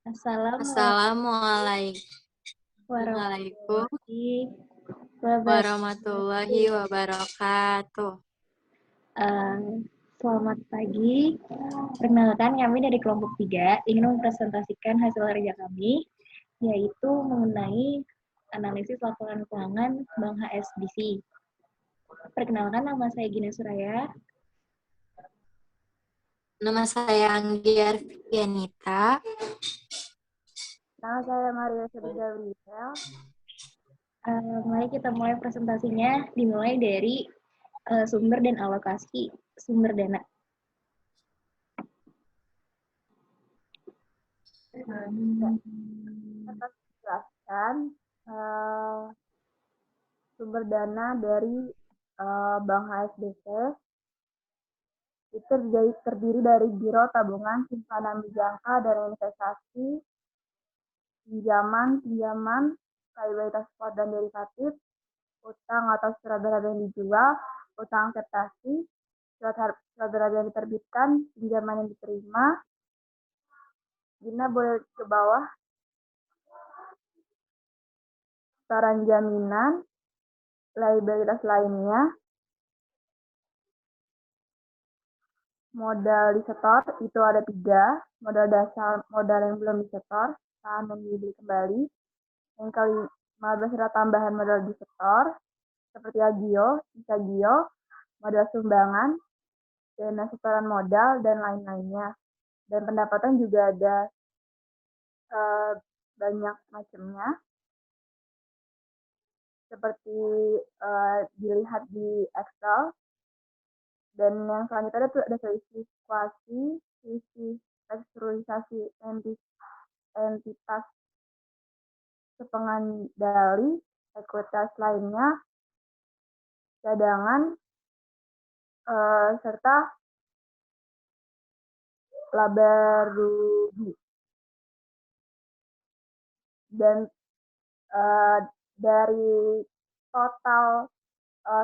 Assalamualaikum Assalamualaikum warahmatullahi wabarakatuh. warahmatullahi wabarakatuh. Eh, Selamat pagi. Perkenalkan, kami dari kelompok 3 ingin mempresentasikan hasil kerja kami, yaitu mengenai analisis laporan keuangan Bank HSBC. Perkenalkan, nama saya Gina Suraya. Nama saya Anggia Arfianita. Nama saya Maria Sri Gabriel. Mari kita mulai presentasinya, dimulai dari sumber dan alokasi sumber dana. Saya jelaskan sumber dana dari Bank HSBC. Itu terdiri dari biro tabungan, simpanan berjangka, dan investasi, pinjaman, liabilitas spot dan derivatif, utang atau surat berharga yang dijual, utang akseptasi, surat berharga yang diterbitkan, pinjaman yang diterima. Gina boleh ke bawah. Saran jaminan, liabilitas lainnya, modal disetor itu ada 3, modal dasar, modal yang belum disetor, saham yang dibeli kembali. Yang kelima, beserta tambahan modal disetor, seperti agio, sisa gio, modal sumbangan, dana setoran modal, dan lain-lainnya. Dan pendapatan juga ada banyak macamnya, seperti dilihat di Excel. Dan yang selanjutnya ada selisih kuasi, selisih restrukturisasi entitas sepengandali, ekuitas lainnya, cadangan, serta laba rugi. Dan dari total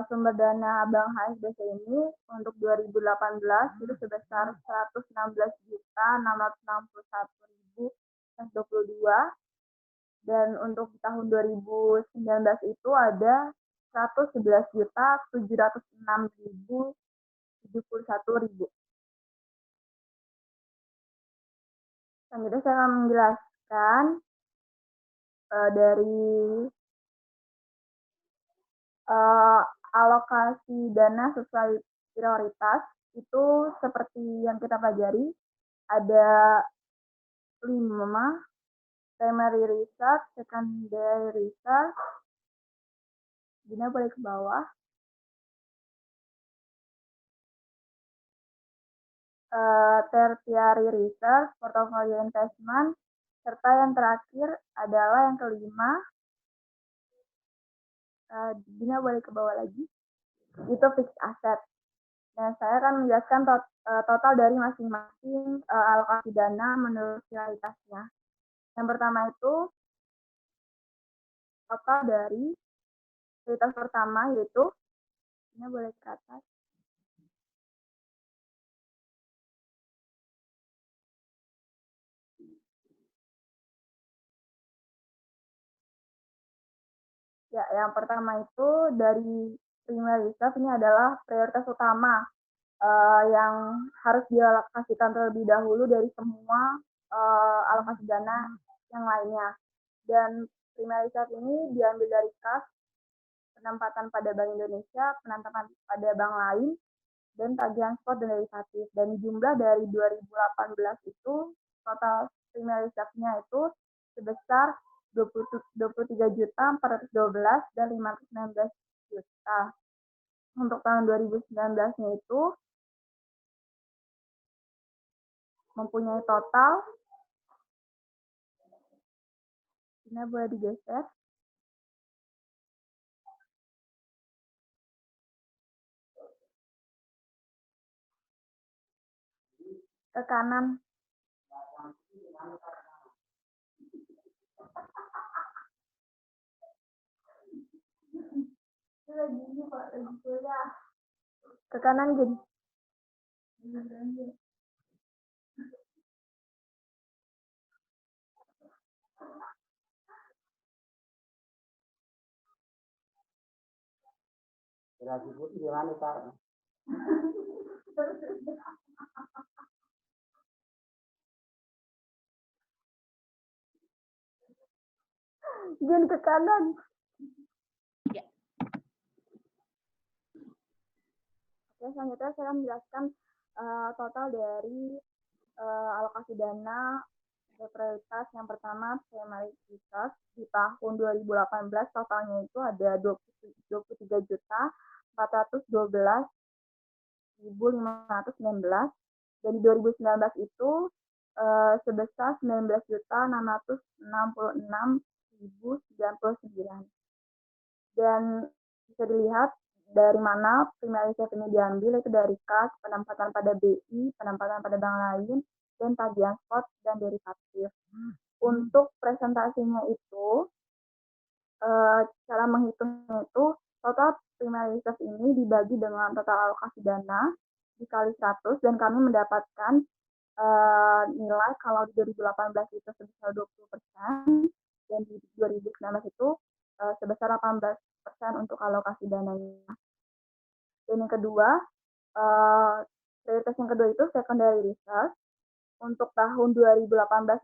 sumber dana Bank HSBC ini untuk 2018 itu sebesar 116.661.122, dan untuk tahun 2019 itu ada 111.706.071. Selanjutnya saya akan menjelaskan dari alokasi dana sesuai prioritas. Itu seperti yang kita pelajari, ada 5, primary research, secondary research. Gina boleh ke bawah. Tertiary research, portfolio investment, serta yang terakhir adalah yang kelima. Gina boleh ke bawah lagi. Itu fixed asset. Dan saya akan menjelaskan total dari masing-masing alokasi dana menurut prioritasnya. Yang pertama itu total dari prioritas pertama, yaitu ini boleh ke atas. Ya, yang pertama itu dari primary reserve, ini adalah prioritas utama yang harus dialokasikan terlebih dahulu dari semua alokasi dana yang lainnya. Dan primary reserve ini diambil dari kas, penempatan pada Bank Indonesia, penempatan pada bank lain, dan tagihan spot dan derivatif. Dan jumlah dari 2018 itu total primary reserve-nya itu sebesar 23.412 dan 516 juta. Untuk tahun 2019-nya itu mempunyai total, ini boleh digeser, ke kanan. Ke kanan gini. Gerasi putih gimana, Kak? Jangan ke kanan. Ya. Oke, selanjutnya saya menjelaskan total dari alokasi dana prioritas. Yang pertama, primary research di tahun 2018 totalnya itu ada 23.412.519, dan di 2019 itu sebesar 19.666.099. Dan bisa dilihat dari mana primary reserve ini diambil, itu dari kas, penempatan pada BI, penempatan pada bank lain, dan tagihan spot dan derivatif. Untuk presentasinya itu, cara menghitungnya itu total primary reserve ini dibagi dengan total alokasi dana dikali 100, dan kami mendapatkan nilai kalau di 2018 itu sebesar 20%, dan di 2019 itu sebesar 18% untuk alokasi dananya. Dan yang kedua, prioritas yang kedua itu secondary research. Untuk tahun 2018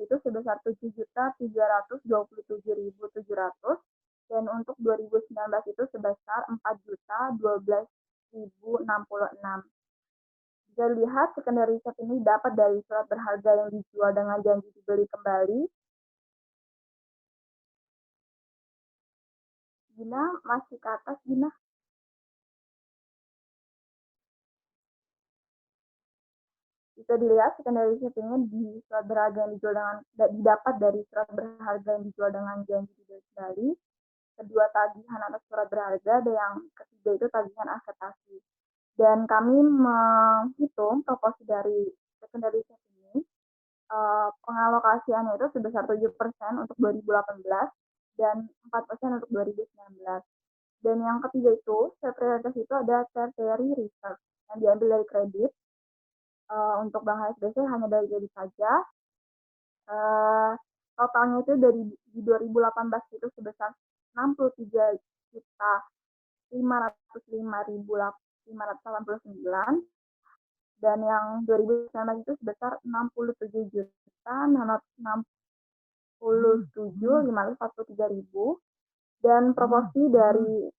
itu sebesar 7.327.700, dan untuk 2019 itu sebesar 4.012.066. Bisa dilihat secondary research ini dapat dari surat berharga yang dijual dengan janji dibeli kembali. Gina, masih ke atas, Gina? Bisa dilihat secondary research-nya di surat berharga yang dijual dengan didapat dari surat berharga yang dijual dengan janji dibeli kembali. Kedua, tagihan atas surat berharga, dan yang ketiga itu tagihan akseptasi. Dan kami menghitung proporsi dari secondary research ini, pengalokasiannya itu sebesar 7% untuk 2018 dan 4% untuk 2019. Dan yang ketiga itu, prioritas itu ada tertiary research yang diambil dari kredit. Untuk Bank HSBC hanya dari kredit saja. Totalnya itu di 2018 itu sebesar 63.505.589, dan yang 2019 itu sebesar 67.667.543.000, dan proporsi dari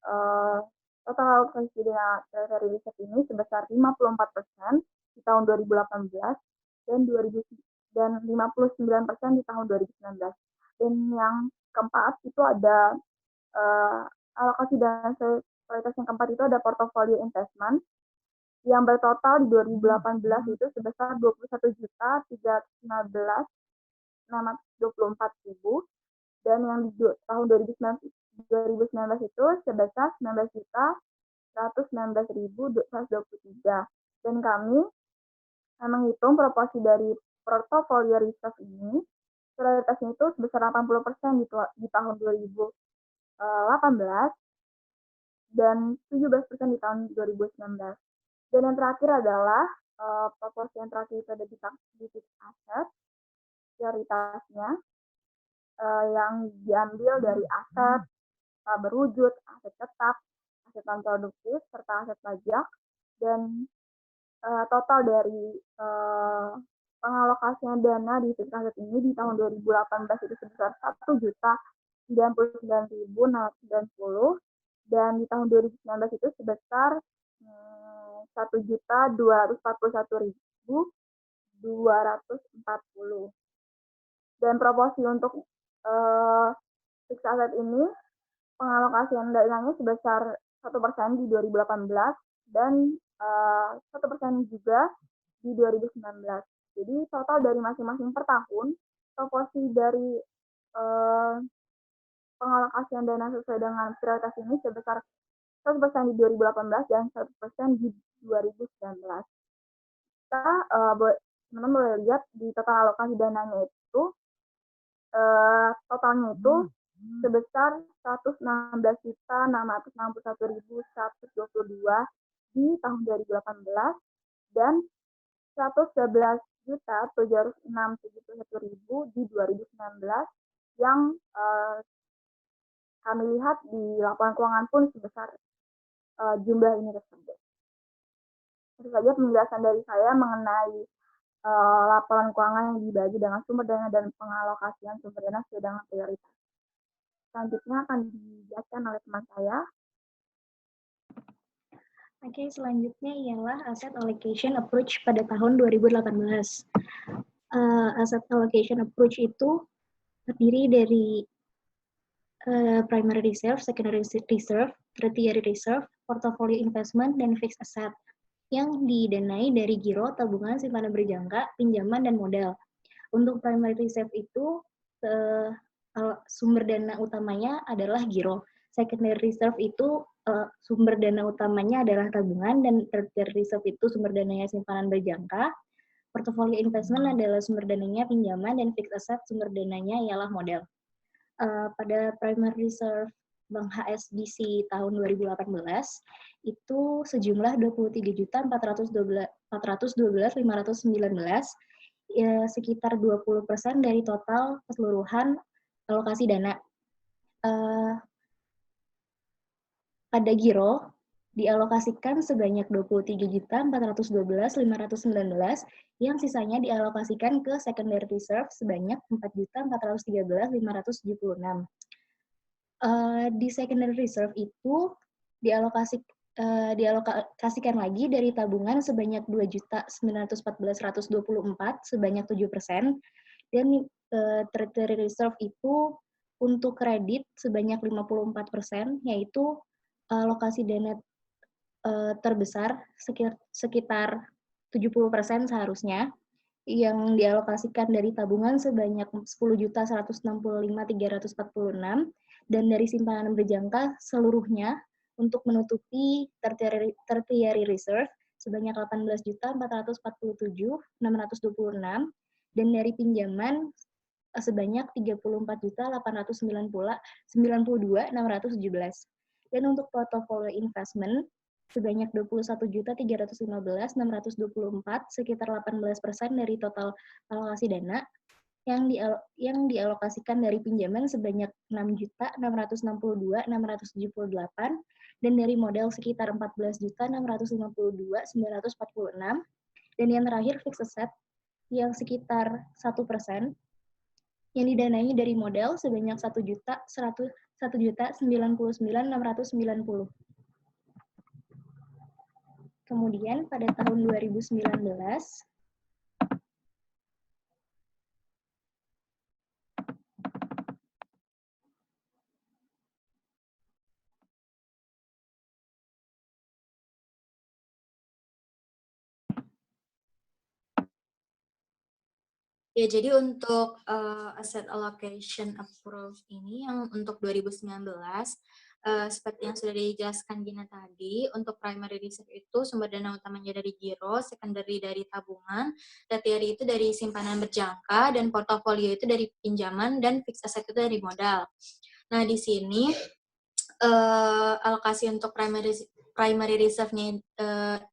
total alokasi dana treasury reserve ini sebesar 54% di tahun 2018 dan 59% di tahun 2019. Dan yang keempat itu ada alokasi dana prioritas yang keempat itu ada portofolio investment yang bertotal di 2018 itu sebesar 21.319.624.000, dan yang di tahun 2019 itu sebesar 19.119.123. Dan kami menghitung proporsi dari portofolio reserve ini, prioritasnya itu sebesar 80% di tahun 2018 dan 17% di tahun 2019. Dan yang terakhir adalah proporsi yang terakhir itu ada di fixed asset, prioritasnya yang diambil dari aset berwujud, aset tetap, aset non produktif, serta aset pajak. Dan total dari pengalokasian dana di fixed asset ini di tahun 2018 itu sebesar 1.099.690, dan di tahun 2019 itu sebesar 1.241.240. Dan proporsi untuk fixed asset ini pengalokasian dananya sebesar 1% di 2018 dan 1% juga di 2019. Jadi total dari masing-masing per tahun, proporsi dari pengalokasian dana sesuai dengan prioritas ini sebesar 1% di 2018 dan 1% di 2019. Kita teman-teman boleh lihat di total alokasi dananya itu totalnya itu sebesar 116.661.122 di tahun 2018 dan 111.761.000 di 2019, yang kami lihat di laporan keuangan pun sebesar jumlah ini tersebut. Itu saja penjelasan dari saya mengenai laporan keuangan yang dibagi dengan sumber dana dan pengalokasian sumber dana sesuai dengan prioritas. Selanjutnya akan dijelaskan oleh teman saya. Oke, selanjutnya ialah asset allocation approach pada tahun 2018. Asset allocation approach itu terdiri dari primary reserve, secondary reserve, tertiary reserve, portfolio investment, dan fixed asset yang didanai dari giro, tabungan, simpanan berjangka, pinjaman, dan modal. Untuk primary reserve itu sumber dana utamanya adalah giro. Secondary reserve itu sumber dana utamanya adalah tabungan, dan tertiary reserve itu sumber dananya simpanan berjangka. Portfolio investment adalah sumber dananya pinjaman, dan fixed asset sumber dananya ialah modal. Pada primary reserve Bank HSBC tahun 2018 itu sejumlah 23.412.519, ya, sekitar 20% dari total keseluruhan alokasi dana. Pada giro dialokasikan sebanyak 23.412.519, yang sisanya dialokasikan ke secondary reserve sebanyak 4.413.576. Di secondary reserve itu dialokasikan lagi dari tabungan sebanyak 2.914.124 sebanyak 7%, dan tertiary reserve itu untuk kredit sebanyak 54%, yaitu alokasi dana terbesar sekitar 70% seharusnya, yang dialokasikan dari tabungan sebanyak 10.165.346, dan dari simpanan berjangka seluruhnya untuk menutupi tertiary reserve sebanyak 18.447.626, dan dari pinjaman sebanyak 34.892.617. Dan untuk portofolio investment sebanyak 21.315.624, sekitar 18% dari total alokasi dana, yang dialokasikan dari pinjaman sebanyak 6.662.678, dan dari modal sekitar 14.652.946, dan yang terakhir fixed asset yang sekitar 1%, yang didanai dari modal sebanyak 1.199.690. Kemudian pada tahun 2019, Ya, jadi untuk asset allocation approach ini yang untuk 2019, seperti yang sudah dijelaskan Gina tadi, untuk primary reserve itu sumber dana utamanya dari giro, secondary dari tabungan, tertiary itu dari simpanan berjangka, dan portofolio itu dari pinjaman, dan fixed asset itu dari modal. Nah, di sini alokasi untuk primary reserve-nya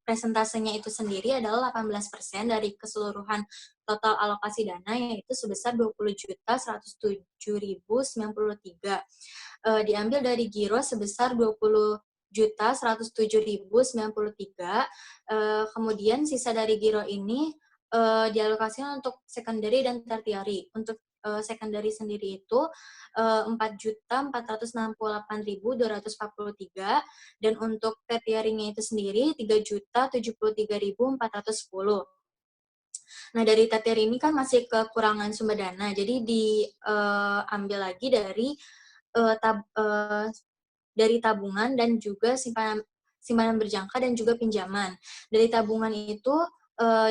presentasenya itu sendiri adalah 18% dari keseluruhan total alokasi dana, yaitu sebesar 20.107.093. Diambil dari giro sebesar 20.107.093. Kemudian sisa dari giro ini dialokasikan untuk secondary dan tertiary. Untuk secondary sendiri itu 4.468.243, dan untuk tertiary-nya itu sendiri 3.073.410. Nah, dari tertiary ini kan masih kekurangan sumber dana, jadi diambil lagi dari tabungan dan juga simpanan berjangka dan juga pinjaman. Dari tabungan itu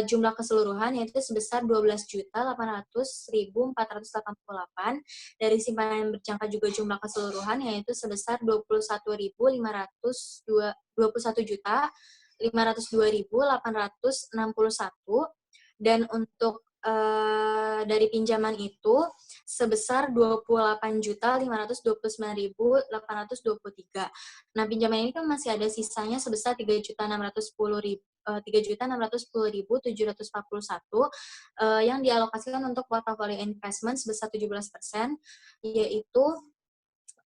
jumlah keseluruhan yaitu sebesar 12.800.488. Dari simpanan berjangka juga jumlah keseluruhan yaitu sebesar 21.502.861. Dan untuk dari pinjaman itu sebesar 28.529.823. Nah, pinjaman ini kan masih ada sisanya sebesar 3.610.741 yang dialokasikan untuk portfolio investment sebesar 17%, yaitu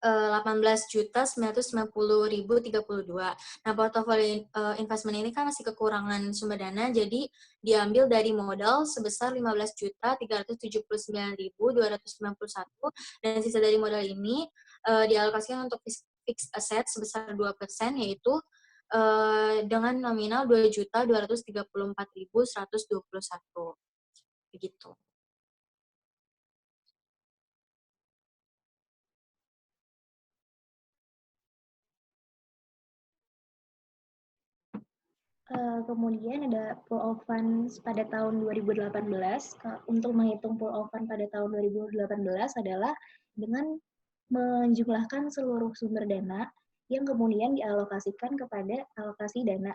18.990.032. Nah, portofolio investment ini kan masih kekurangan sumber dana, jadi diambil dari modal sebesar 15.379.291 dan sisa dari modal ini dialokasikan untuk fixed asset sebesar 2%, yaitu dengan nominal 2.234.121. Begitu. Kemudian ada pool of funds pada tahun 2018. Untuk menghitung pool of fund pada tahun 2018 adalah dengan menjumlahkan seluruh sumber dana yang kemudian dialokasikan kepada alokasi dana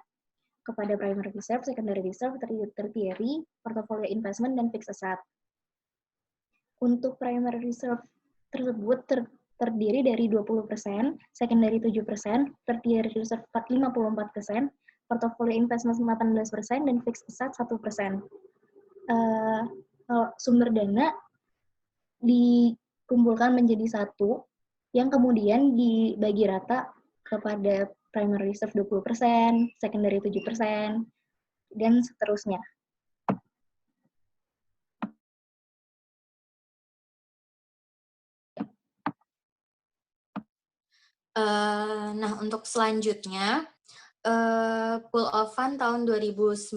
kepada primary reserve, secondary reserve, tertiary, portfolio investment, dan fixed asset. Untuk primary reserve tersebut terdiri dari 20%, secondary 7%, tertiary reserve 54%, portfolio investment 18%, dan fixed asset 1%. Sumber dana dikumpulkan menjadi satu, yang kemudian dibagi rata kepada primary reserve 20%, secondary 7%, dan seterusnya. Nah, untuk selanjutnya, pool of fund tahun 2019,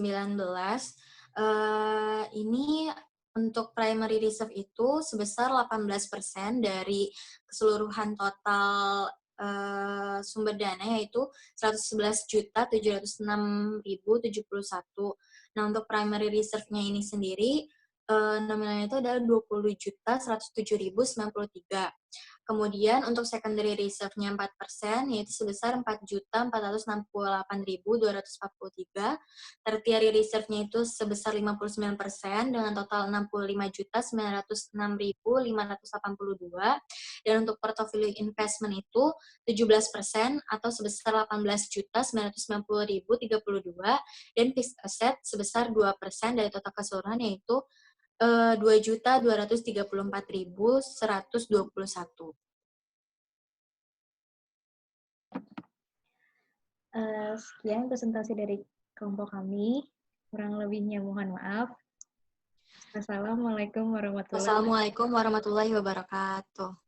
ini untuk primary reserve itu sebesar 18% dari keseluruhan total sumber dana, yaitu 111.706.071. Nah, untuk primary reserve-nya ini sendiri, nominalnya itu adalah 20.107.093. Kemudian untuk secondary reserve-nya 4%, yaitu sebesar 4.468.243. Tertiary reserve-nya itu sebesar 59% dengan total 65.906.582. Dan untuk portfolio investment itu 17% atau sebesar 18.990.032. Dan fixed asset sebesar 2% dari total keseluruhan, yaitu 2.234.121. Sekian presentasi dari kelompok kami. Kurang lebihnya mohon maaf. Assalamualaikum warahmatullahi wabarakatuh. Wassalamualaikum warahmatullahi wabarakatuh.